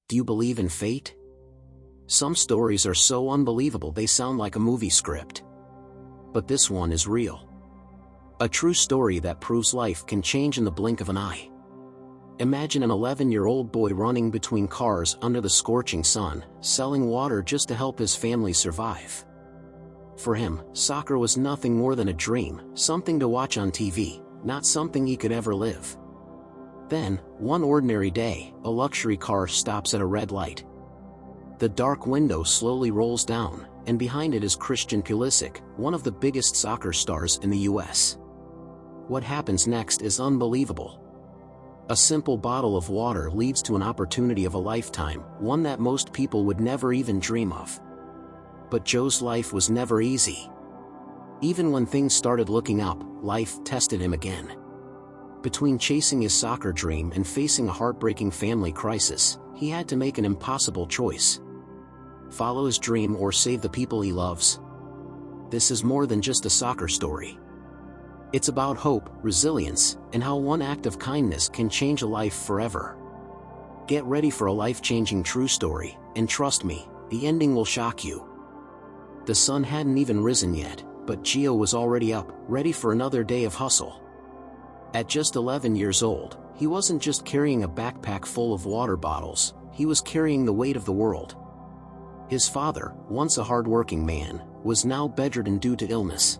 Do you believe in fate? Some stories are so unbelievable they sound like a movie script. But this one is real. A true story that proves life can change in the blink of an eye. Imagine an 11-year-old boy running between cars under the scorching sun, selling water just to help his family survive. For him, soccer was nothing more than a dream, something to watch on TV, not something he could ever live. Then, one ordinary day, a luxury car stops at a red light. The dark window slowly rolls down, and behind it is Christian Pulisic, one of the biggest soccer stars in the US. What happens next is unbelievable. A simple bottle of water leads to an opportunity of a lifetime, one that most people would never even dream of. But Joe's life was never easy. Even when things started looking up, life tested him again. Between chasing his soccer dream and facing a heartbreaking family crisis, he had to make an impossible choice. Follow his dream or save the people he loves. This is more than just a soccer story. It's about hope, resilience, and how one act of kindness can change a life forever. Get ready for a life-changing true story, and trust me, the ending will shock you. The sun hadn't even risen yet, but Gio was already up, ready for another day of hustle. At just 11 years old, he wasn't just carrying a backpack full of water bottles, he was carrying the weight of the world. His father, once a hard-working man, was now bedridden due to illness.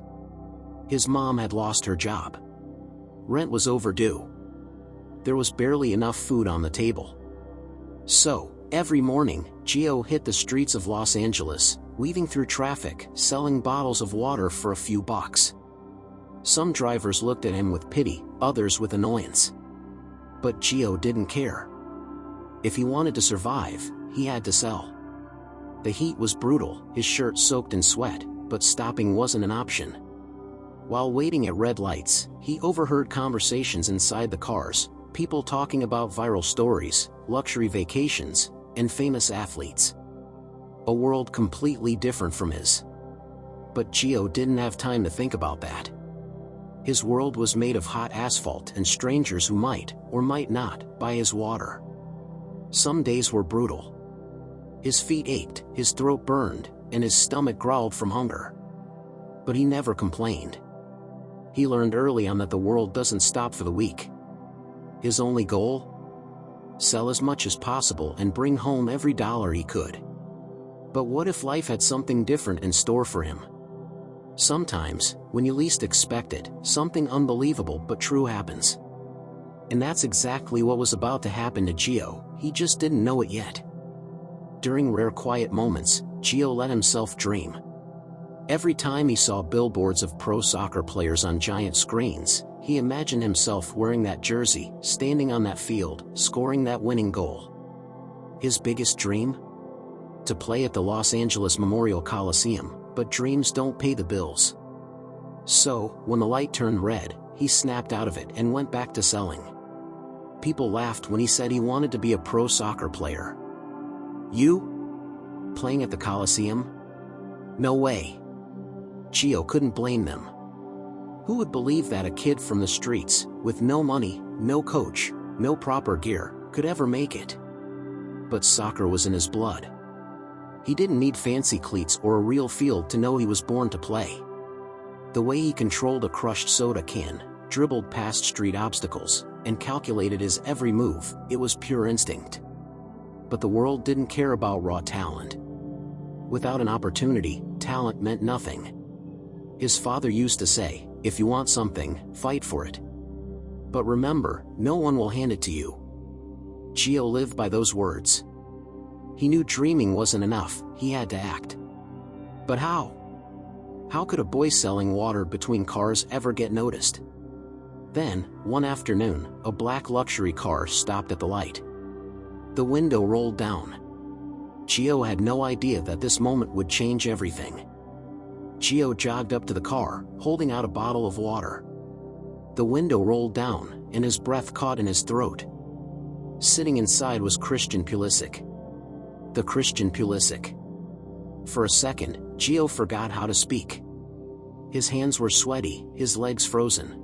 His mom had lost her job. Rent was overdue. There was barely enough food on the table. So, every morning, Gio hit the streets of Los Angeles, weaving through traffic, selling bottles of water for a few bucks. Some drivers looked at him with pity, others with annoyance. But Gio didn't care. If he wanted to survive, he had to sell. The heat was brutal, his shirt soaked in sweat, but stopping wasn't an option. While waiting at red lights, he overheard conversations inside the cars, people talking about viral stories, luxury vacations, and famous athletes. A world completely different from his. But Gio didn't have time to think about that. His world was made of hot asphalt and strangers who might, or might not, buy his water. Some days were brutal. His feet ached, his throat burned, and his stomach growled from hunger. But he never complained. He learned early on that the world doesn't stop for the weak. His only goal? Sell as much as possible and bring home every dollar he could. But what if life had something different in store for him? Sometimes, when you least expect it, something unbelievable but true happens. And that's exactly what was about to happen to Gio, he just didn't know it yet. During rare quiet moments, Gio let himself dream. Every time he saw billboards of pro soccer players on giant screens, he imagined himself wearing that jersey, standing on that field, scoring that winning goal. His biggest dream? To play at the Los Angeles Memorial Coliseum, but dreams don't pay the bills. So, when the light turned red, he snapped out of it and went back to selling. People laughed when he said he wanted to be a pro soccer player. You? Playing at the Coliseum? No way. Gio couldn't blame them. Who would believe that a kid from the streets, with no money, no coach, no proper gear, could ever make it? But soccer was in his blood. He didn't need fancy cleats or a real field to know he was born to play. The way he controlled a crushed soda can, dribbled past street obstacles, and calculated his every move, it was pure instinct. But the world didn't care about raw talent. Without an opportunity, talent meant nothing. His father used to say, if you want something, fight for it. But remember, no one will hand it to you. Gio lived by those words. He knew dreaming wasn't enough, he had to act. But how? How could a boy selling water between cars ever get noticed? Then, one afternoon, a black luxury car stopped at the light. The window rolled down. Gio had no idea that this moment would change everything. Gio jogged up to the car, holding out a bottle of water. The window rolled down, and his breath caught in his throat. Sitting inside was Christian Pulisic. The Christian Pulisic. For a second, Gio forgot how to speak. His hands were sweaty, his legs frozen.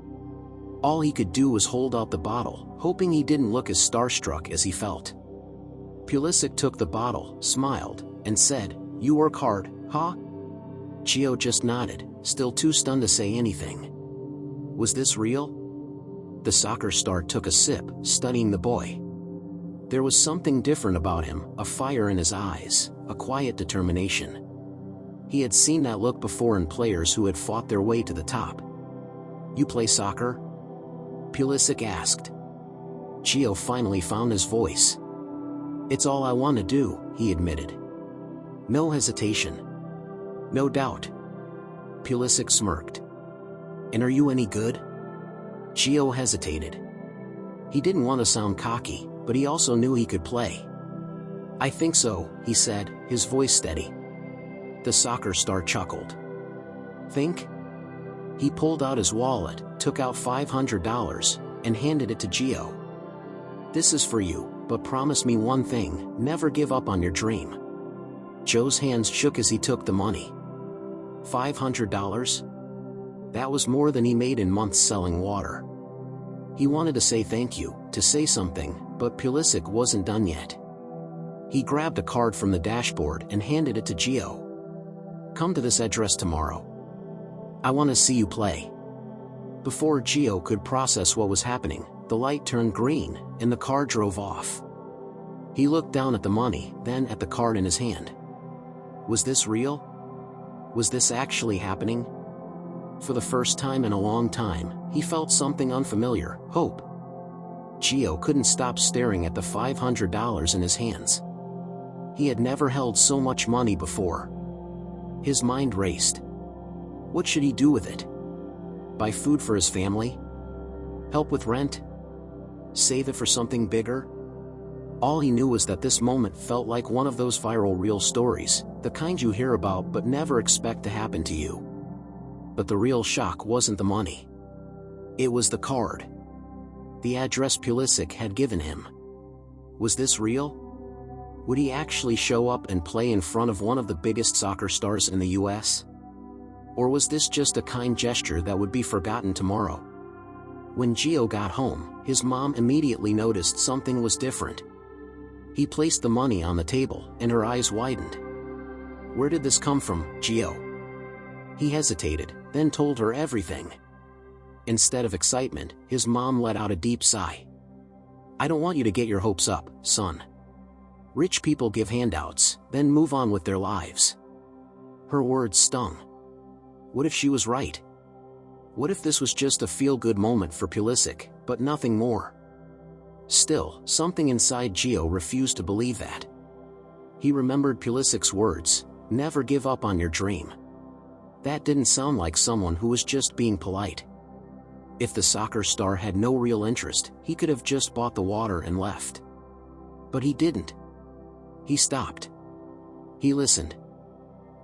All he could do was hold out the bottle, hoping he didn't look as starstruck as he felt. Pulisic took the bottle, smiled, and said, "You work hard, huh?" Gio just nodded, still too stunned to say anything. Was this real? The soccer star took a sip, studying the boy. There was something different about him, a fire in his eyes, a quiet determination. He had seen that look before in players who had fought their way to the top. "You play soccer?" Pulisic asked. Gio finally found his voice. "It's all I want to do," he admitted. No hesitation. No doubt. Pulisic smirked. "And are you any good?" Gio hesitated. He didn't want to sound cocky, but he also knew he could play. "I think so," he said, his voice steady. The soccer star chuckled. "Think?" He pulled out his wallet, took out $500, and handed it to Gio. "This is for you, but promise me one thing, never give up on your dream." Joe's hands shook as he took the money. $500? That was more than he made in months selling water. He wanted to say thank you, to say something, but Pulisic wasn't done yet. He grabbed a card from the dashboard and handed it to Gio. "Come to this address tomorrow. I want to see you play." Before Gio could process what was happening, the light turned green, and the car drove off. He looked down at the money, then at the card in his hand. Was this real? Was this actually happening? For the first time in a long time, he felt something unfamiliar, hope. Gio couldn't stop staring at the $500 in his hands. He had never held so much money before. His mind raced. What should he do with it? Buy food for his family? Help with rent? Save it for something bigger? All he knew was that this moment felt like one of those viral real stories, the kind you hear about but never expect to happen to you. But the real shock wasn't the money. It was the card. The address Pulisic had given him. Was this real? Would he actually show up and play in front of one of the biggest soccer stars in the US? Or was this just a kind gesture that would be forgotten tomorrow? When Gio got home, his mom immediately noticed something was different. He placed the money on the table, and her eyes widened. "Where did this come from, Gio?" He hesitated, then told her everything. Instead of excitement, his mom let out a deep sigh. "I don't want you to get your hopes up, son. Rich people give handouts, then move on with their lives." Her words stung. What if she was right? What if this was just a feel-good moment for Pulisic, but nothing more? Still, something inside Gio refused to believe that. He remembered Pulisic's words, "Never give up on your dream." That didn't sound like someone who was just being polite. If the soccer star had no real interest, he could have just bought the water and left. But he didn't. He stopped. He listened.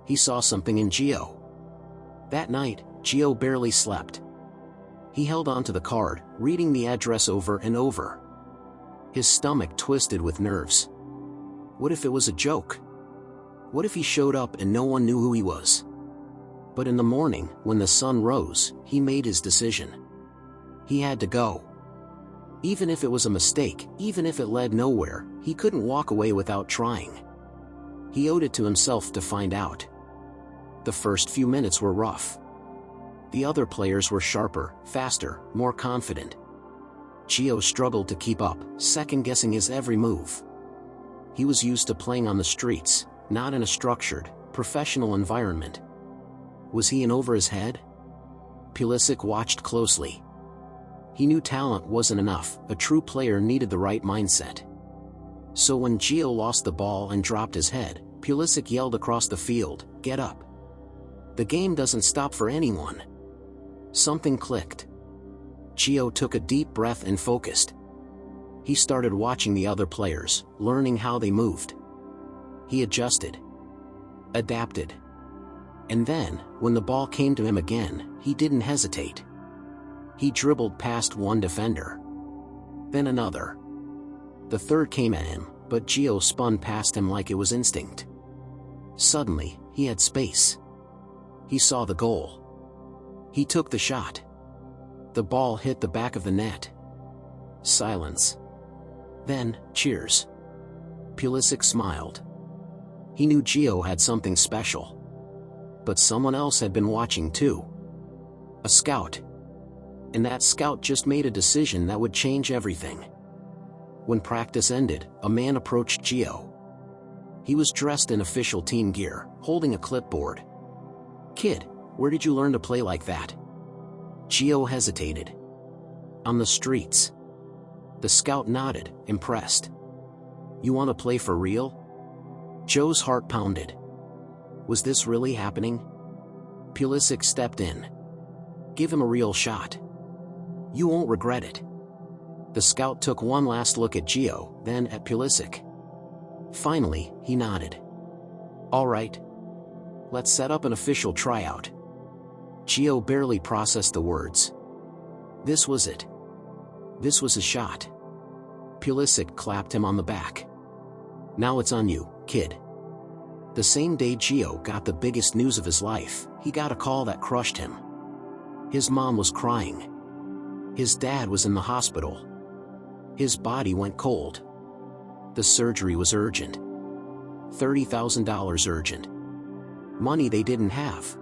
He saw something in Gio. That night, Gio barely slept. He held onto the card, reading the address over and over. His stomach twisted with nerves. What if it was a joke? What if he showed up and no one knew who he was? But in the morning, when the sun rose, he made his decision. He had to go. Even if it was a mistake, even if it led nowhere, he couldn't walk away without trying. He owed it to himself to find out. The first few minutes were rough. The other players were sharper, faster, more confident. Gio struggled to keep up, second-guessing his every move. He was used to playing on the streets, not in a structured, professional environment. Was he in over his head? Pulisic watched closely. He knew talent wasn't enough, a true player needed the right mindset. So when Gio lost the ball and dropped his head, Pulisic yelled across the field, "Get up. The game doesn't stop for anyone." Something clicked. Gio took a deep breath and focused. He started watching the other players, learning how they moved. He adjusted. Adapted. And then, when the ball came to him again, he didn't hesitate. He dribbled past one defender. Then another. The third came at him, but Gio spun past him like it was instinct. Suddenly, he had space. He saw the goal. He took the shot. The ball hit the back of the net. Silence. Then, cheers. Pulisic smiled. He knew Gio had something special. But someone else had been watching too. A scout. And that scout just made a decision that would change everything. When practice ended, a man approached Gio. He was dressed in official team gear, holding a clipboard. "Kid, where did you learn to play like that?" Gio hesitated. "On the streets." The scout nodded, impressed. "You want to play for real?" Joe's heart pounded. Was this really happening? Pulisic stepped in. "Give him a real shot. You won't regret it." The scout took one last look at Gio, then at Pulisic. Finally, he nodded. "All right. Let's set up an official tryout." Gio barely processed the words. This was it. This was his shot. Pulisic clapped him on the back. "Now it's on you, kid." The same day Gio got the biggest news of his life, he got a call that crushed him. His mom was crying. His dad was in the hospital. His body went cold. The surgery was urgent. $30,000 urgent. Money they didn't have.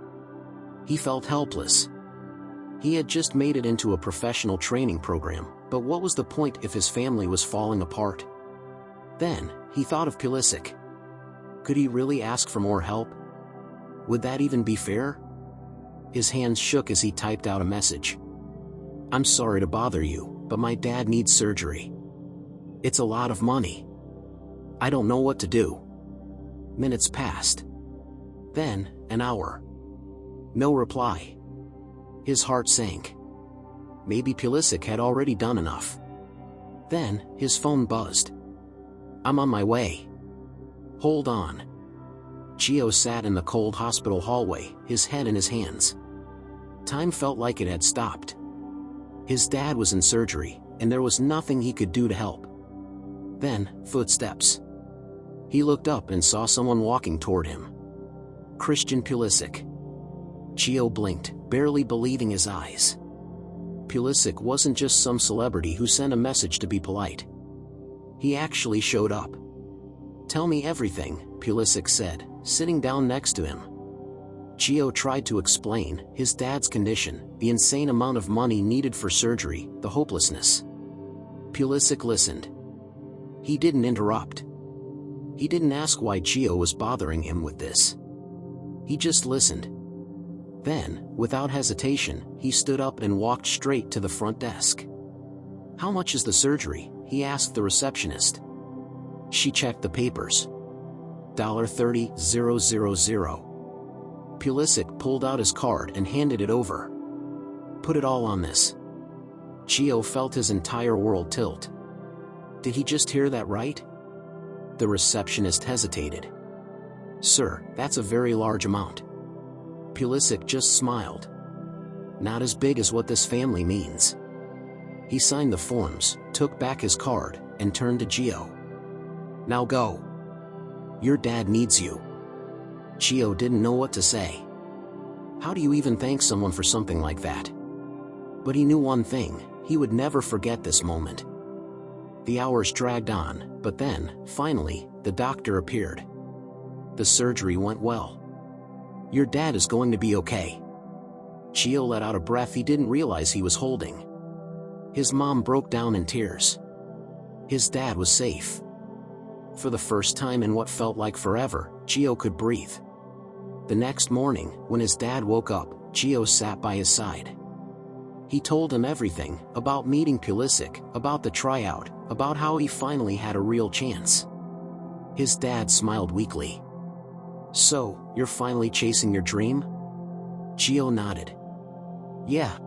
He felt helpless. He had just made it into a professional training program, but what was the point if his family was falling apart? Then, he thought of Pulisic. Could he really ask for more help? Would that even be fair? His hands shook as he typed out a message. "I'm sorry to bother you, but my dad needs surgery. It's a lot of money. I don't know what to do." Minutes passed. Then, an hour. No reply. His heart sank. Maybe Pulisic had already done enough. Then, his phone buzzed. "I'm on my way." "Hold on." Gio sat in the cold hospital hallway, his head in his hands. Time felt like it had stopped. His dad was in surgery, and there was nothing he could do to help. Then, footsteps. He looked up and saw someone walking toward him. Christian Pulisic. Gio blinked, barely believing his eyes. Pulisic wasn't just some celebrity who sent a message to be polite. He actually showed up. "Tell me everything," Pulisic said, sitting down next to him. Gio tried to explain his dad's condition, the insane amount of money needed for surgery, the hopelessness. Pulisic listened. He didn't interrupt. He didn't ask why Gio was bothering him with this. He just listened. Then, without hesitation, he stood up and walked straight to the front desk. "How much is the surgery?" he asked the receptionist. She checked the papers. $30,000. Pulisic pulled out his card and handed it over. "Put it all on this." Gio felt his entire world tilt. Did he just hear that right? The receptionist hesitated. "Sir, that's a very large amount." Pulisic just smiled. "Not as big as what this family means." He signed the forms, took back his card, and turned to Gio. "Now go. Your dad needs you." Gio didn't know what to say. How do you even thank someone for something like that? But he knew one thing, he would never forget this moment. The hours dragged on, but then, finally, the doctor appeared. The surgery went well. "Your dad is going to be okay." Gio let out a breath he didn't realize he was holding. His mom broke down in tears. His dad was safe. For the first time in what felt like forever, Gio could breathe. The next morning, when his dad woke up, Gio sat by his side. He told him everything, about meeting Pulisic, about the tryout, about how he finally had a real chance. His dad smiled weakly. "So, you're finally chasing your dream?" Gio nodded. "Yeah.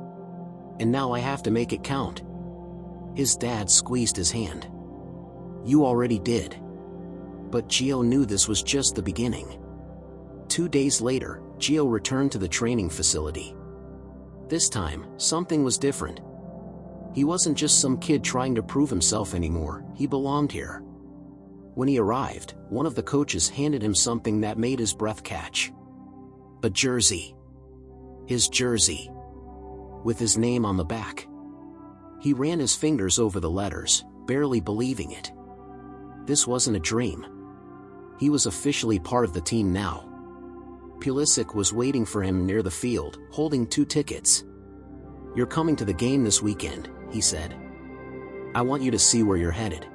And now I have to make it count." His dad squeezed his hand. "You already did." But Gio knew this was just the beginning. 2 days later, Gio returned to the training facility. This time, something was different. He wasn't just some kid trying to prove himself anymore, he belonged here. When he arrived, one of the coaches handed him something that made his breath catch. A jersey. His jersey. With his name on the back. He ran his fingers over the letters, barely believing it. This wasn't a dream. He was officially part of the team now. Pulisic was waiting for him near the field, holding 2 tickets. "You're coming to the game this weekend," he said. "I want you to see where you're headed."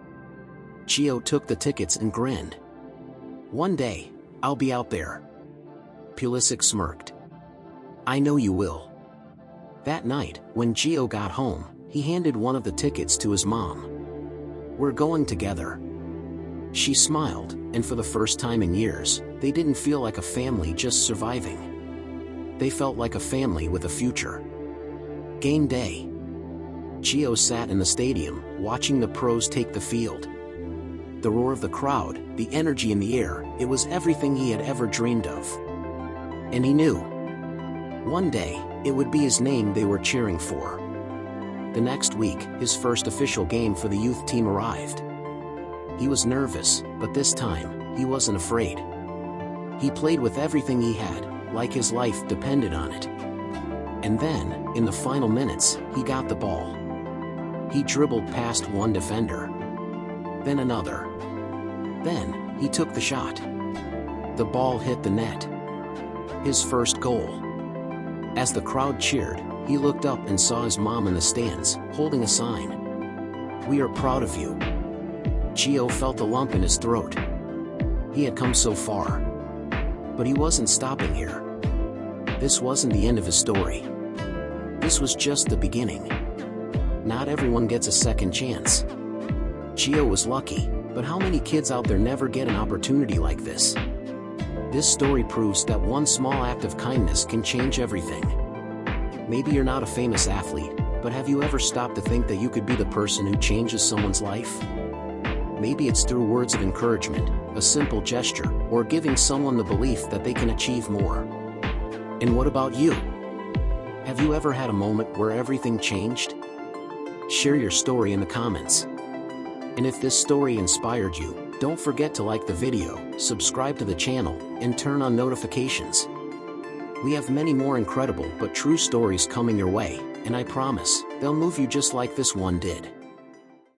Gio took the tickets and grinned. "One day, I'll be out there." Pulisic smirked. "I know you will." That night, when Gio got home, he handed one of the tickets to his mom. "We're going together." She smiled, and for the first time in years, they didn't feel like a family just surviving. They felt like a family with a future. Game day. Gio sat in the stadium, watching the pros take the field. The roar of the crowd, the energy in the air, it was everything he had ever dreamed of. And he knew. One day, it would be his name they were cheering for. The next week, his first official game for the youth team arrived. He was nervous, but this time, he wasn't afraid. He played with everything he had, like his life depended on it. And then, in the final minutes, he got the ball. He dribbled past one defender. Then another. Then, he took the shot. The ball hit the net. His first goal. As the crowd cheered, he looked up and saw his mom in the stands, holding a sign. "We are proud of you." Gio felt a lump in his throat. He had come so far. But he wasn't stopping here. This wasn't the end of his story. This was just the beginning. Not everyone gets a second chance. Gio was lucky, but how many kids out there never get an opportunity like this? This story proves that one small act of kindness can change everything. Maybe you're not a famous athlete, but have you ever stopped to think that you could be the person who changes someone's life? Maybe it's through words of encouragement, a simple gesture, or giving someone the belief that they can achieve more. And what about you? Have you ever had a moment where everything changed? Share your story in the comments. And if this story inspired you, don't forget to like the video, subscribe to the channel, and turn on notifications. We have many more incredible but true stories coming your way, and I promise, they'll move you just like this one did.